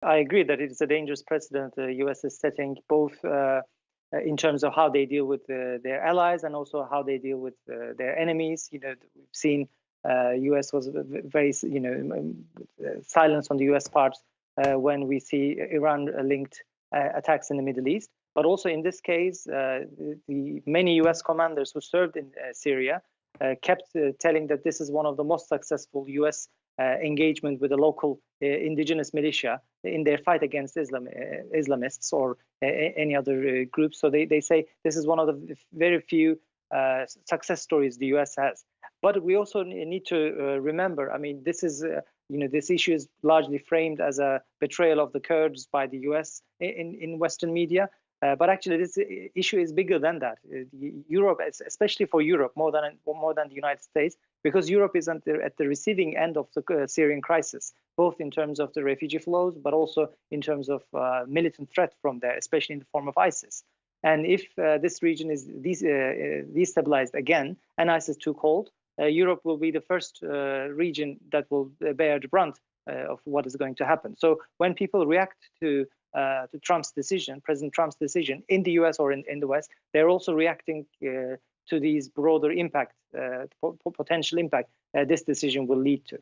I agree that it is a dangerous precedent the US is setting, both in terms of how they deal with their allies and also how they deal with their enemies. We've seen US was very, silence on the US part when we see Iran-linked attacks in the Middle East. But also in this case, the many US commanders who served in Syria kept telling that this is one of the most successful US engagement with the local indigenous militia in their fight against Islamists or any other groups. So they say this is one of the very few success stories the US has. But we also need to remember, I mean, this is, this issue is largely framed as a betrayal of the Kurds by the US in Western media. But actually, this issue is bigger than that. Europe, especially for Europe, more than the United States, because Europe is at the receiving end of the Syrian crisis, both in terms of the refugee flows, but also in terms of militant threat from there, especially in the form of ISIS. And if this region is destabilized again and ISIS took hold, Europe will be the first region that will bear the brunt of what is going to happen. So when people react to Trump's decision, President Trump's decision in the US or in the West, they're also reacting to these broader impact, potential impact this decision will lead to.